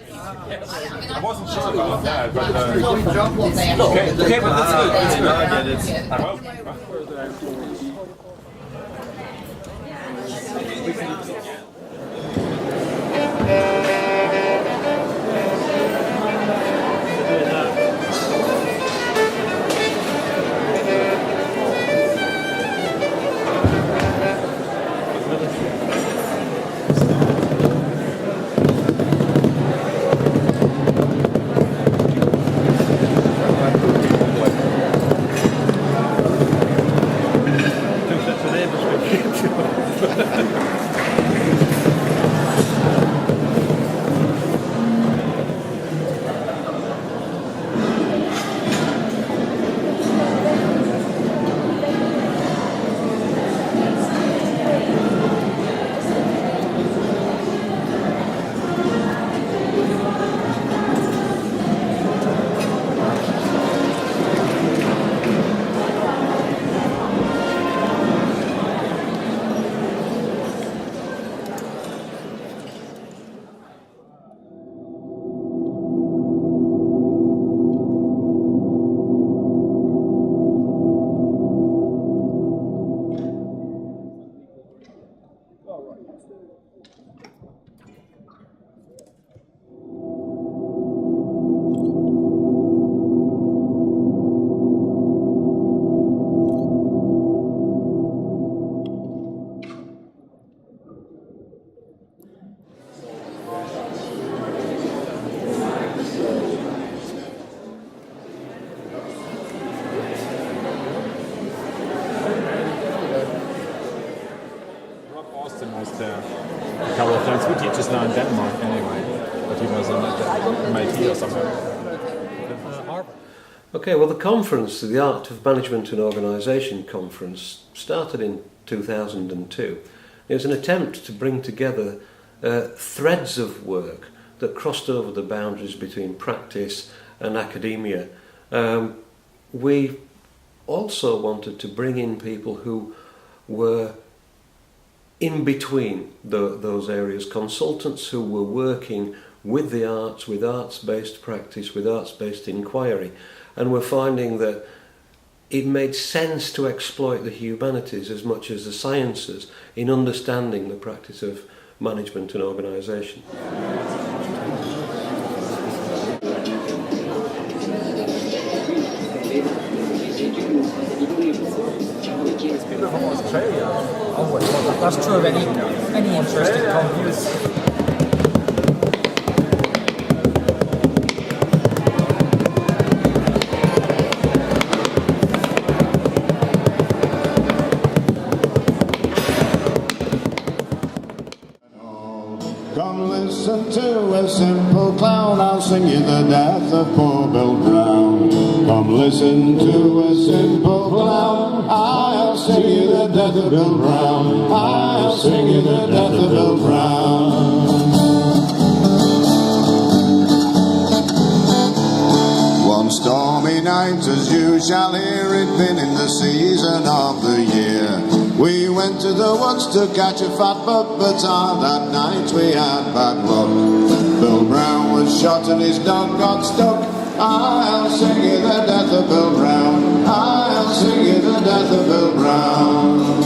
I wasn't sure about that, but okay, but that's good. That's good. I hope. A couple of times. He teaches now in Denmark anyway, but he was in MIT or somewhere. Okay, well the conference, the Art of Management and Organisation conference, started in 2002. It was an attempt to bring together threads of work that crossed over the boundaries between practice and academia. We also wanted to bring in people who were in between those areas, consultants who were working with the arts, with arts-based practice, with arts-based inquiry, and we're finding that it made sense to exploit the humanities as much as the sciences in understanding the practice of management and organisation. People from Australia. Oh, well, that's true of any interesting conference. Come listen to a simple clown, I'll sing you the death of poor Bill Brown. Come listen to a simple clown, I'll sing you the death of Bill Brown. I'll sing you the death of Bill Brown. One stormy night, as you shall hear it, been in the season of the year. We went to the woods to catch a fat buck, but that night we had bad luck. Bill Brown was shot and his dog got stuck. I'll sing you the death of Bill Brown. I'll sing you the death of Bill Brown.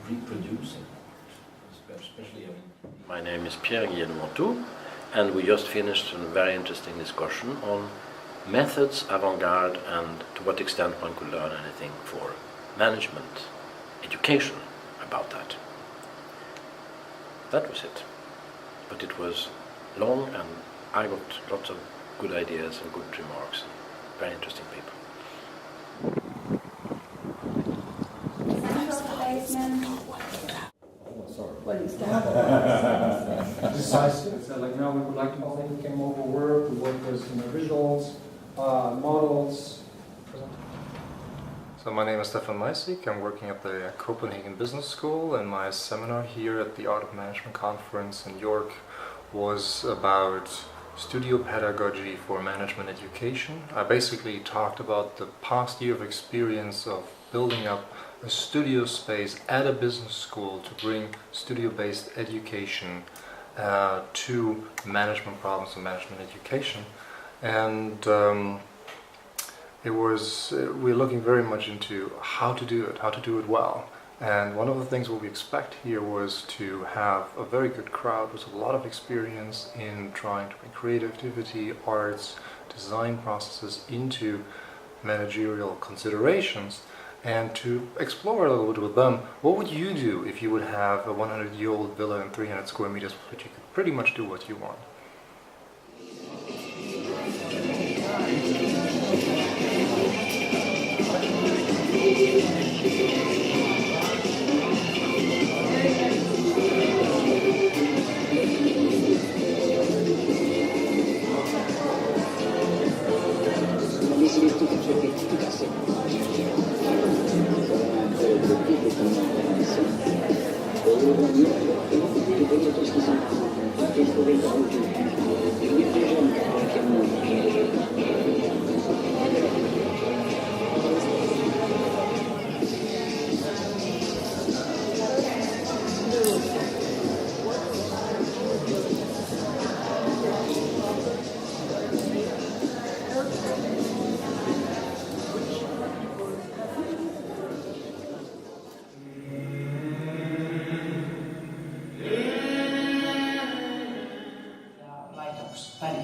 Reproducing, especially. My name is Pierre Guillemot, and we just finished a very interesting discussion on methods, avant-garde, and to what extent one could learn anything for management, education about that. That was it. But it was long, and I got lots of good ideas and good remarks. Very interesting people. Decisive. So like now we would like to all think we came over work, we work with visuals, models. So my name is Stefan Meisig. I'm working at the Copenhagen Business School, and my seminar here at the Art of Management Conference in York was about studio pedagogy for management education. I basically talked about the past year of experience of building up a studio space at a business school to bring studio-based education to management problems and management education. And we're looking very much into how to do it well. And one of the things what we expect here was to have a very good crowd with a lot of experience in trying to bring creativity, arts, design processes into managerial considerations, and to explore a little bit with them, what would you do if you would have a 100-year-old villa and 300 square meters, but you could pretty much do what you want?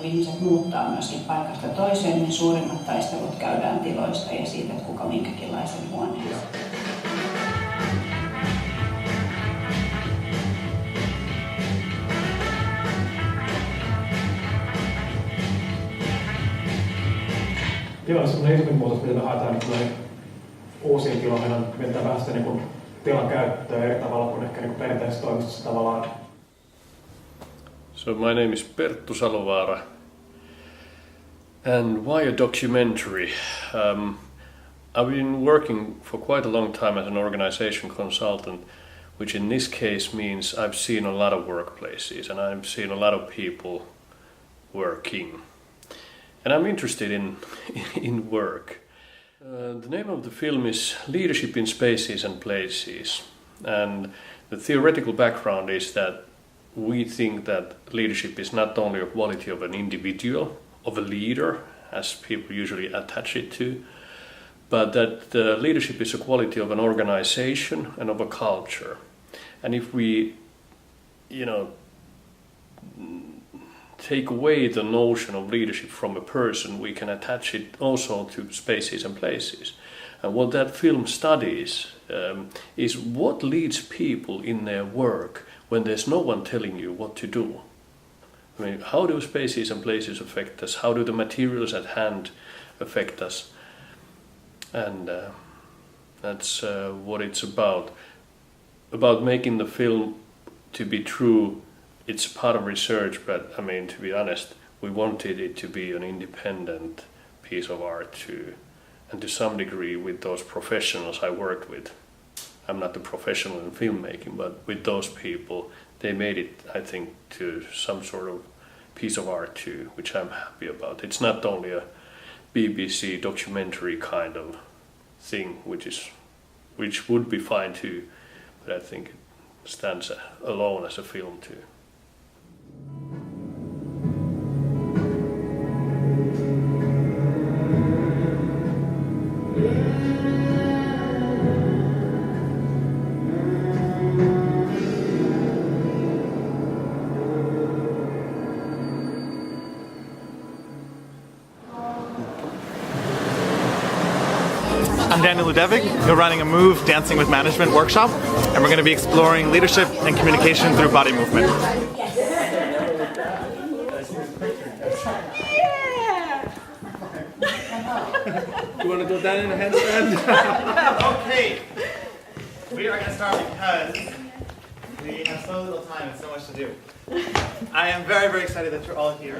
Ihmiset muuttaa myöskin paikasta toiseen, niin suurimmat taistelut käydään tiloista ja siitä, että kuka minkäkinlaisen huoneen. Tilanne on sellainen isompi muutos, mitä me haetaan nyt uusiin tiloihin, mietitään vähän sitä niin tilan käyttöä eri tavalla kuin ehkä niin perinteisessä toimistossa tavallaan. So my name is Perttu Salovaara, and why a documentary? I've been working for quite a long time as an organization consultant, which in this case means I've seen a lot of workplaces and I've seen a lot of people working. And I'm interested in work. The name of the film is Leadership in Spaces and Places, and the theoretical background is that we think that leadership is not only a quality of an individual, of a leader, as people usually attach it to, but that leadership is a quality of an organization and of a culture. And if we, take away the notion of leadership from a person, we can attach it also to spaces and places. And what that film studies is what leads people in their work when there's no one telling you what to do. I mean, how do spaces and places affect us? How do the materials at hand affect us? And that's what it's about. About making the film to be true, it's part of research, but I mean, to be honest, we wanted it to be an independent piece of art too. And to some degree with those professionals I worked with. I'm not a professional in filmmaking, but with those people, they made it, I think, to some sort of piece of art too, which I'm happy about. It's not only a BBC documentary kind of thing, which would be fine too, but I think it stands alone as a film too. I'm Daniel Ludevig. We're running a Move Dancing with Management workshop, and we're going to be exploring leadership and communication through body movement. You want to go down in a handstand? Okay, we are going to start because we have so little time and so much to do. I am very, very excited that you're all here.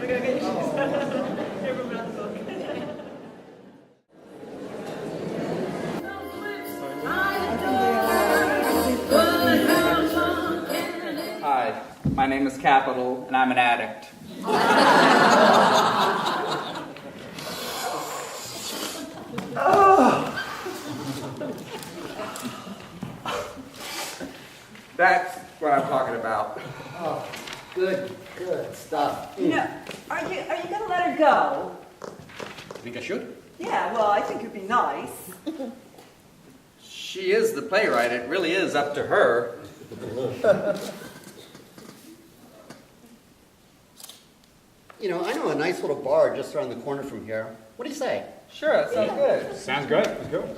Hi, my name is Capital, and I'm an addict. That's what I'm talking about. Oh, good stuff. You know, are you going to let her go? You think I should? Yeah, well, I think it'd be nice. She is the playwright. It really is up to her. You know, I know a nice little bar just around the corner from here. What do you say? Sure, that sounds good. Sounds great. Let's go.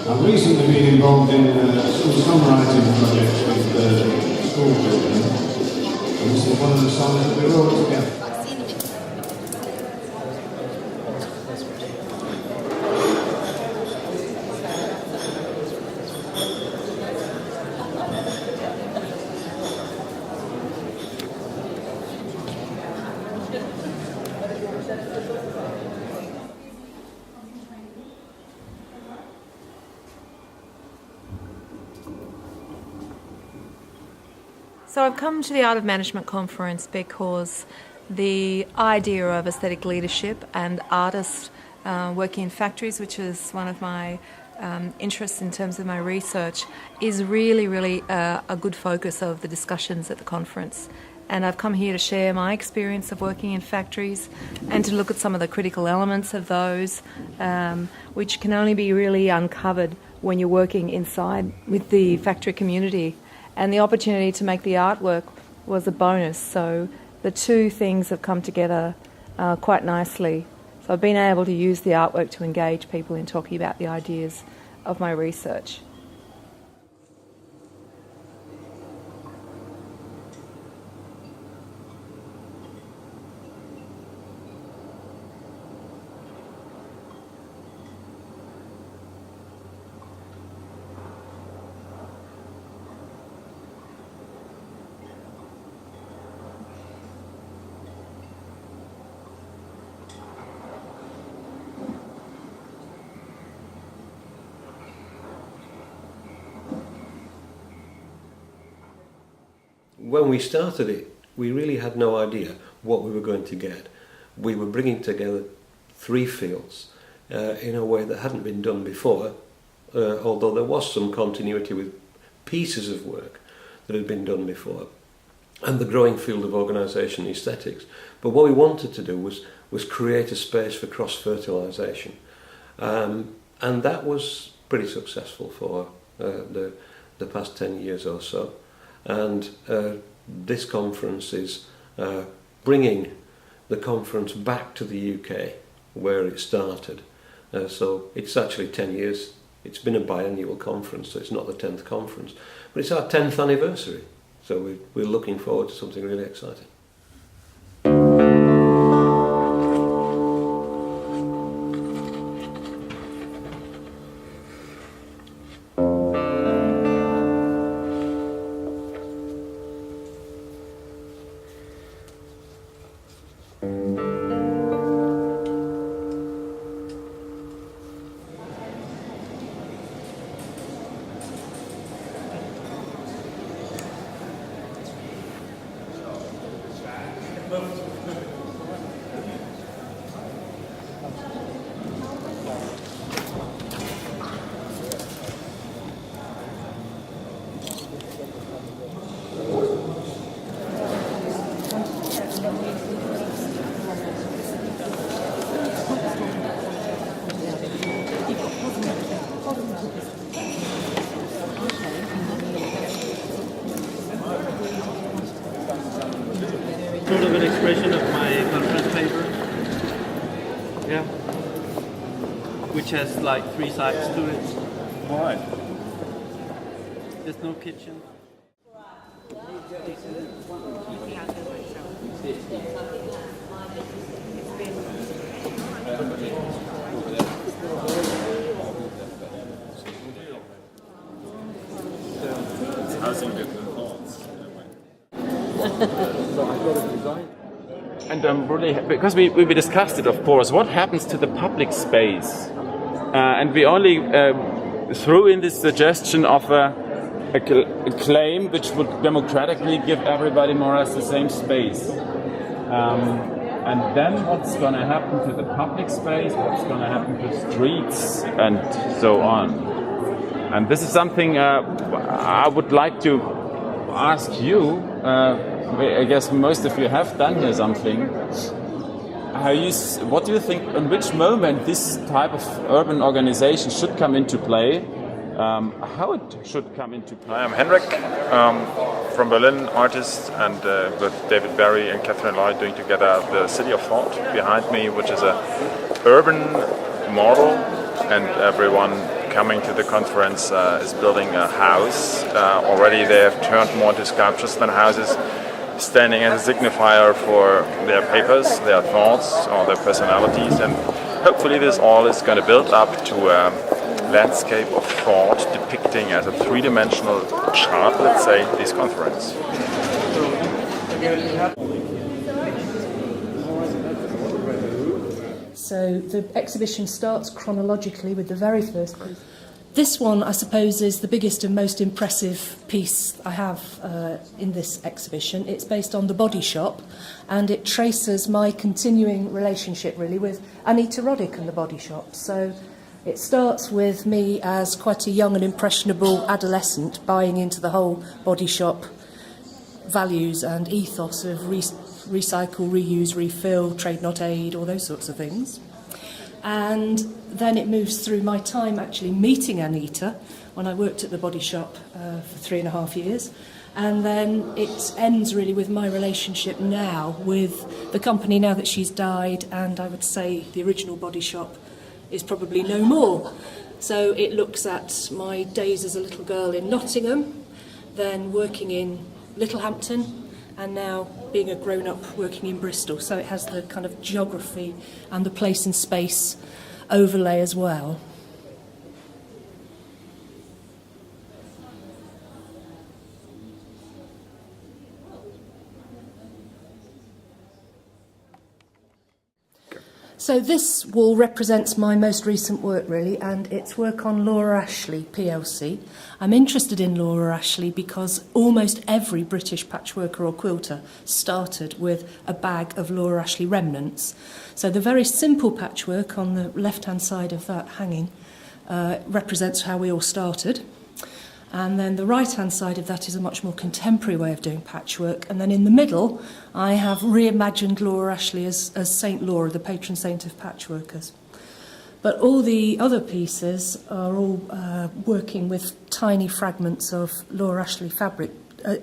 I've recently been involved in some songwriting projects with school children, and this is one of the songs that we wrote together. So I've come to the Art of Management conference because the idea of aesthetic leadership and artists working in factories, which is one of my interests in terms of my research, is really a good focus of the discussions at the conference. And I've come here to share my experience of working in factories and to look at some of the critical elements of those, which can only be really uncovered when you're working inside with the factory community. And the opportunity to make the artwork was a bonus. So the two things have come together quite nicely. So I've been able to use the artwork to engage people in talking about the ideas of my research. When we started it, we really had no idea what we were going to get. We were bringing together three fields in a way that hadn't been done before, although there was some continuity with pieces of work that had been done before, and the growing field of organisation aesthetics. But what we wanted to do was create a space for cross-fertilisation, and that was pretty successful for the past 10 years or so. And this conference is bringing the conference back to the UK where it started. So it's actually 10 years It's been a biannual conference, so it's not the 10th conference, but it's our 10th anniversary, so we're looking forward to something really exciting. Sort of an expression of my conference paper. Yeah. Which has like 3 sides to it. Why? There's no kitchen. And really, because we discussed it, of course, what happens to the public space? And we only threw in this suggestion of a claim which would democratically give everybody more or less the same space. And then what's going to happen to the public space, what's going to happen to streets, and so on. And this is something I would like to ask you. I guess most of you have done here something. What do you think, in which moment this type of urban organization should come into play? How it should come into play? I am Henrik from Berlin, artist, and with David Barry and Catherine Lloyd doing together the City of Thought behind me, which is a urban model, and everyone coming to the conference is building a house. Already they have turned more into sculptures than houses, standing as a signifier for their papers, their thoughts, or their personalities, and hopefully this all is going to build up to a landscape of thought depicting as a three-dimensional chart, let's say, this conference. So the exhibition starts chronologically with the very first piece. This one, I suppose, is the biggest and most impressive piece I have in this exhibition. It's based on The Body Shop, and it traces my continuing relationship, really, with Anita Roddick and The Body Shop. So it starts with me as quite a young and impressionable adolescent buying into the whole Body Shop values and ethos of recycle, reuse, refill, trade not aid, all those sorts of things. And then it moves through my time actually meeting Anita when I worked at the Body Shop for 3.5 years. And then it ends really with my relationship now with the company now that she's died, and I would say the original Body Shop is probably no more. So it looks at my days as a little girl in Nottingham, then working in Littlehampton, and now being a grown-up working in Bristol. So it has the kind of geography and the place and space overlay as well. So this wall represents my most recent work, really, and it's work on Laura Ashley plc. I'm interested in Laura Ashley because almost every British patchworker or quilter started with a bag of Laura Ashley remnants. So the very simple patchwork on the left-hand side of that hanging represents how we all started. And then the right-hand side of that is a much more contemporary way of doing patchwork. And then in the middle, I have reimagined Laura Ashley as Saint Laura, the patron saint of patchworkers. But all the other pieces are all working with tiny fragments of Laura Ashley fabric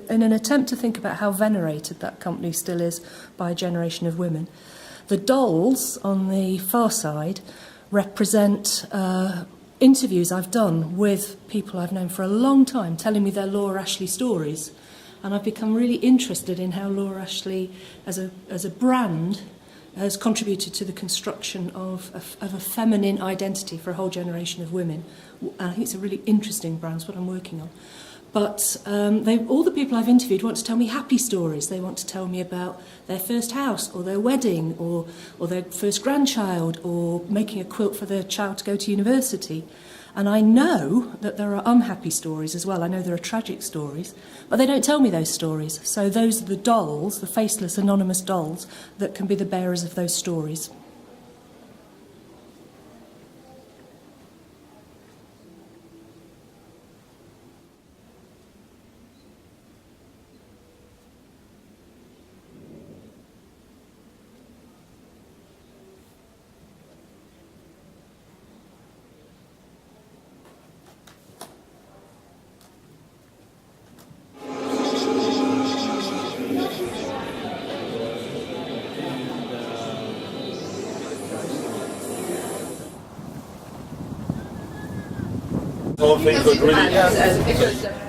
in an attempt to think about how venerated that company still is by a generation of women. The dolls on the far side represent interviews I've done with people I've known for a long time telling me their Laura Ashley stories, and I've become really interested in how Laura Ashley as a brand has contributed to the construction of a feminine identity for a whole generation of women. I think it's a really interesting brand, it's what I'm working on. But all the people I've interviewed want to tell me happy stories. They want to tell me about their first house or their wedding or their first grandchild or making a quilt for their child to go to university. And I know that there are unhappy stories as well. I know there are tragic stories, but they don't tell me those stories. So those are the dolls, the faceless, anonymous dolls, that can be the bearers of those stories. Whole thing could really